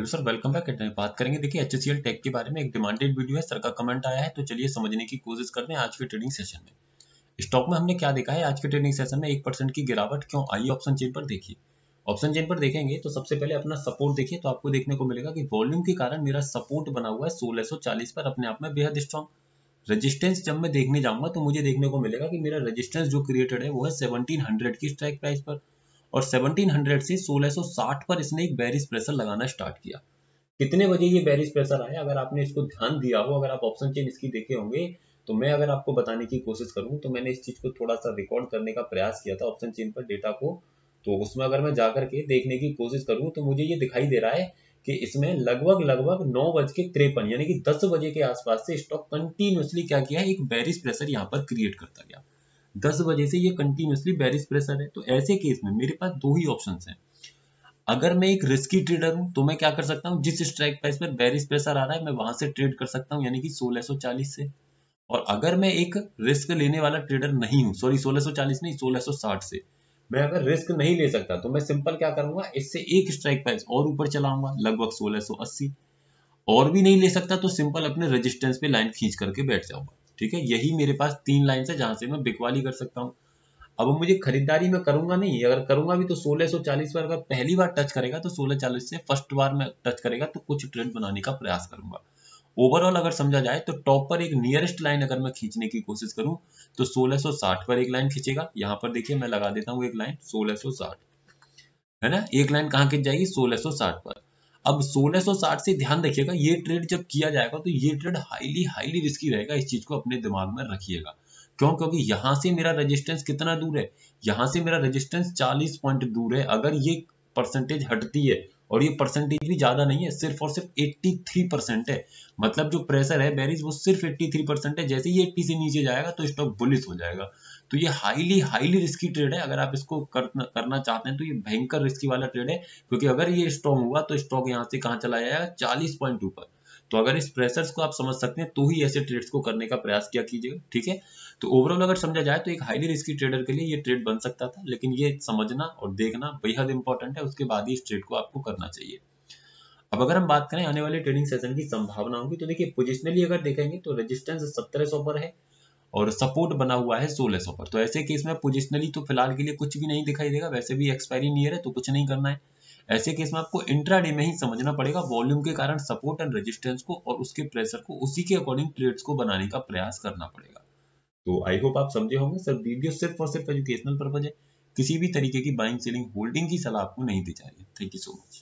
Hello sir, welcome back. बात करेंगे देखिए HCL टेक के बारे में। एक डिमांडेड वीडियो है, सर का कमेंट आया है, तो चलिए समझने की कोशिश करते हैं आज के ट्रेडिंग सेशन में। स्टॉक में हमने क्या देखा है आज के ट्रेडिंग सेशन में, 1% की गिरावट क्यों आई। ऑप्शन चेन पर देखिए, ऑप्शन चेन पर देखेंगे तो सबसे पहले अपना सपोर्ट देखिए, तो आपको देखने को मिलेगा कि वॉल्यूम के कारण मेरा सपोर्ट बना हुआ है 1640 पर, अपने आप में बेहद स्ट्रॉन्ग। रेजिस्टेंस जब मैं देखने जाऊंगा तो मुझे देखने को मिलेगा कि मेरा रेजिस्टेंस जो क्रिएटेड है वो है 1700 की स्ट्राइक प्राइस पर, और 1700 से 1660 पर इसने एक बेरिश प्रेशर लगाना स्टार्ट किया। कितने बजे ये बेरिश प्रेशर आया, अगर आपने इसको ध्यान दिया हो, अगर आप ऑप्शन चेन इसकी देखे होंगे, तो मैं अगर आपको बताने की कोशिश करूं तो मैंने इस चीज को थोड़ा सा रिकॉर्ड करने का प्रयास किया था ऑप्शन चेन पर डेटा को। तो उसमें अगर मैं जाकर के देखने की कोशिश करूं तो मुझे ये दिखाई दे रहा है कि इसमें लगभग लगभग 9:53 यानी कि 10 बजे के आसपास से स्टॉक कंटिन्यूसली क्या किया है, एक बेरिश प्रेशर यहाँ पर क्रिएट करता गया। 10 बजे से ये कंटिन्यूसली बेरिश प्रेशर है। तो ऐसे केस में मेरे पास दो ही ऑप्शन है। अगर मैं एक रिस्की ट्रेडर हूं तो मैं क्या कर सकता हूं, जिस स्ट्राइक प्राइस पर बेरिश प्रेशर आ रहा है मैं वहां से ट्रेड कर सकता हूं, यानी कि 1640 से। और अगर मैं एक रिस्क लेने वाला ट्रेडर नहीं हूं, सॉरी 1640 नहीं 1660 से, मैं अगर रिस्क नहीं ले सकता तो मैं सिंपल क्या करूंगा, इससे एक स्ट्राइक प्राइस और ऊपर चलाऊंगा लगभग 1680। और भी नहीं ले सकता तो सिंपल अपने रेजिस्टेंस पे लाइन खींच करके बैठ जाऊंगा। ठीक है, यही मेरे पास तीन लाइन है जहां से मैं बिकवाली कर सकता हूँ। अब मुझे खरीदारी में करूंगा नहीं, अगर करूंगा भी तो 1640 पर अगर पहली बार टच करेगा तो 1640 से फर्स्ट बार में टच करेगा तो कुछ ट्रेड बनाने का प्रयास करूंगा। ओवरऑल अगर समझा जाए तो टॉप पर एक नियरेस्ट लाइन अगर मैं खींचने की कोशिश करूं तो 1660 पर एक लाइन खींचेगा। यहाँ पर देखिए मैं लगा देता हूँ एक लाइन 1660, है ना। एक लाइन कहाँ खींच जाएगी, 1660 पर। अब 1660 से ध्यान रखिएगा, ये ट्रेड जब किया जाएगा तो ये ट्रेड हाईली हाईली रिस्की रहेगा, इस चीज को अपने दिमाग में रखिएगा। क्यों? क्योंकि यहां से मेरा रेजिस्टेंस कितना दूर है, यहां से मेरा रेजिस्टेंस 40 पॉइंट दूर है। अगर ये परसेंटेज हटती है, और ये परसेंटेज भी ज्यादा नहीं है, सिर्फ और सिर्फ 83% है, मतलब जो प्रेशर है बेरिश वो सिर्फ 83% है। जैसे ही 80 से नीचे जाएगा तो स्टॉक बुलिश हो जाएगा। तो ये हाईली हाईली रिस्की ट्रेड है। अगर आप इसको करना चाहते हैं तो ये भयंकर रिस्की वाला ट्रेड है, क्योंकि अगर ये स्ट्रॉन्ग हुआ तो स्टॉक यहाँ से कहाँ चला जाएगा, 40 पॉइंट ऊपर। तो अगर इस प्रेशर्स को आप समझ सकते हैं तो ही ऐसे ट्रेड्स को करने का प्रयास किया कीजिएगा। ठीक है, तो ओवरऑल अगर समझा जाए तो एक हाईली रिस्की ट्रेडर के लिए ये ट्रेड बन सकता था, लेकिन ये समझना और देखना बेहद इंपॉर्टेंट है, उसके बाद ही इस ट्रेड को आपको करना चाहिए। अब अगर हम बात करें आने वाले ट्रेडिंग सेशन की संभावनाओं की, तो देखिए पोजिशनली अगर देखेंगे तो रेजिस्टेंस 1700 पर है और सपोर्ट बना हुआ है 1600 पर। तो ऐसे केस में पोजिशनली तो फिलहाल के लिए कुछ भी नहीं दिखाई देगा, वैसे भी एक्सपायरी नियर है तो कुछ नहीं करना है। ऐसे केस में आपको इंट्राडे में ही समझना पड़ेगा, वॉल्यूम के कारण सपोर्ट एंड रेजिस्टेंस को और उसके प्रेशर को उसी के अकॉर्डिंग ट्रेड्स को बनाने का प्रयास करना पड़ेगा। तो आई होप आप समझे होंगे। सर वीडियो सिर्फ और सिर्फ एजुकेशनल पर्पज है, किसी भी तरीके की बाइंग सेलिंग होल्डिंग की सलाह आपको नहीं दी जा रही है। Thank you so much.